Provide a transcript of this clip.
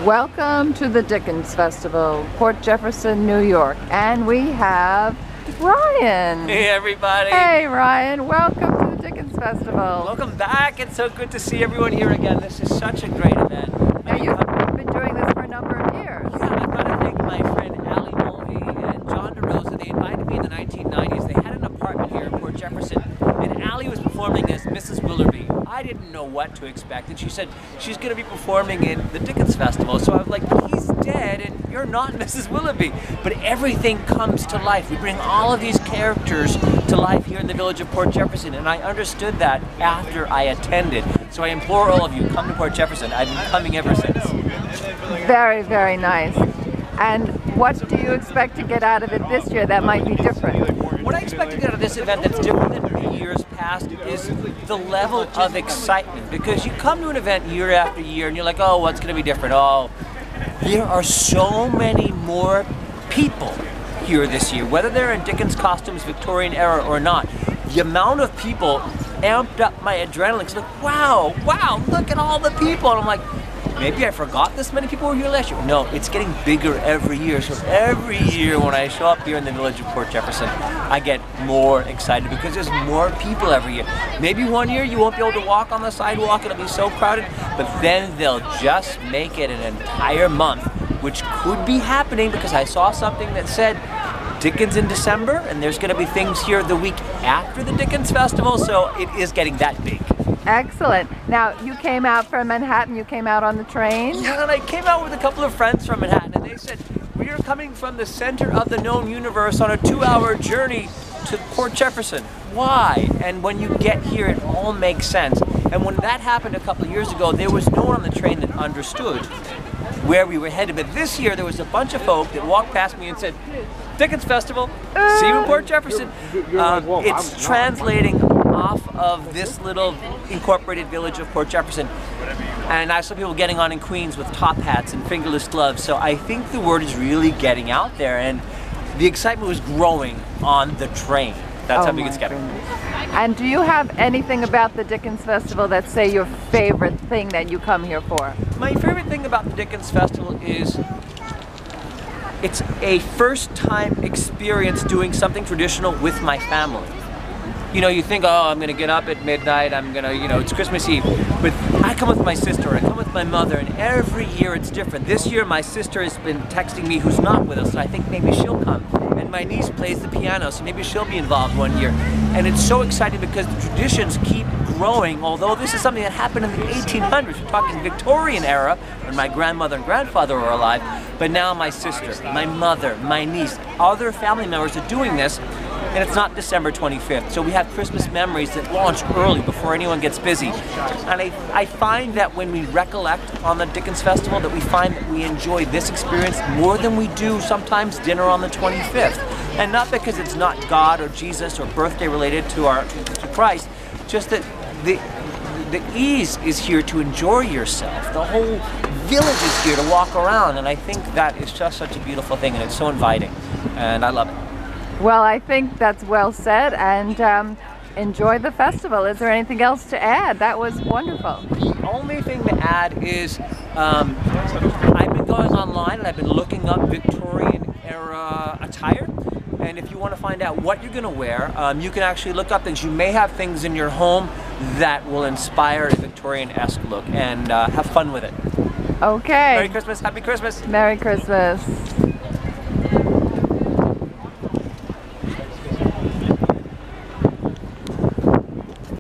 Welcome to the Dickens Festival, Port Jefferson, New York. And we have Ryan. Hey everybody. Hey Ryan, welcome to the Dickens Festival. Welcome back. It's so good to see everyone here again. This is such a great event. Now you've been doing this for a number of years. Yeah, I've got to thank my friend Ali Mulvey and John DeRosa. They invited me in the 1990s. They had an apartment here in Port Jefferson, and Ali was performing as Mrs. Willoughby. I didn't know what to expect, and she said she's going to be performing in the Dickens Festival. So I was like, he's dead and you're not Mrs. Willoughby. But everything comes to life. We bring all of these characters to life here in the Village of Port Jefferson, and I understood that after I attended. So I implore all of you, come to Port Jefferson. I've been coming ever since. Very, very nice. And what do you expect to get out of it this year that might be different? What I expect to get out of this event that's different than years past is the level of excitement. Because you come to an event year after year and you're like, oh, what's going to be different? Oh, there are so many more people here this year, whether they're in Dickens costumes, Victorian era or not. The amount of people amped up my adrenaline. It's like, wow, look at all the people. And I'm like, maybe I forgot this many people were here last year. No, it's getting bigger every year. So every year when I show up here in the Village of Port Jefferson, I get more excited because there's more people every year. Maybe one year you won't be able to walk on the sidewalk, it'll be so crowded, but then they'll just make it an entire month, which could be happening because I saw something that said Dickens in December, and there's going to be things here the week after the Dickens Festival, so it is getting that big. Excellent. Now, you came out from Manhattan, you came out on the train? Yeah, and I came out with a couple of friends from Manhattan, and they said, we are coming from the center of the known universe on a 2-hour journey to Port Jefferson. Why? And when you get here, it all makes sense. And when that happened a couple of years ago, there was no one on the train that understood where we were headed. But this year, there was a bunch of folk that walked past me and said, Dickens Festival, see you in Port Jefferson. It's translating off of this little incorporated village of Port Jefferson. And I saw people getting on in Queens with top hats and fingerless gloves. So I think the word is really getting out there, and the excitement was growing on the train. That's how big it's getting. And do you have anything about the Dickens Festival that's, say, your favorite thing that you come here for? My favorite thing about the Dickens Festival is it's a first-time experience doing something traditional with my family. You know, you think, oh, I'm going to get up at midnight, I'm going to, you know, it's Christmas Eve. But I come with my sister, I come with my mother, and every year it's different. This year my sister has been texting me who's not with us, and I think maybe she'll come. And my niece plays the piano, so maybe she'll be involved one year. And it's so exciting because the traditions keep growing, although this is something that happened in the 1800s. We're talking Victorian era, when my grandmother and grandfather were alive. But now my sister, my mother, my niece, other family members are doing this. And it's not December 25th, so we have Christmas memories that launch early before anyone gets busy. And I find that when we recollect on the Dickens Festival, that we find that we enjoy this experience more than we do sometimes dinner on the 25th. And not because it's not God or Jesus or birthday related to Christ, just that the ease is here to enjoy yourself. The whole village is here to walk around, and I think that is just such a beautiful thing, and it's so inviting, and I love it. Well, I think that's well said, and enjoy the festival. Is there anything else to add? That was wonderful. The only thing to add is I've been going online and I've been looking up Victorian era attire, and if you want to find out what you're going to wear, you can actually look up things. You may have things in your home that will inspire a Victorian-esque look, and have fun with it. Okay. Merry Christmas, Happy Christmas. Merry Christmas.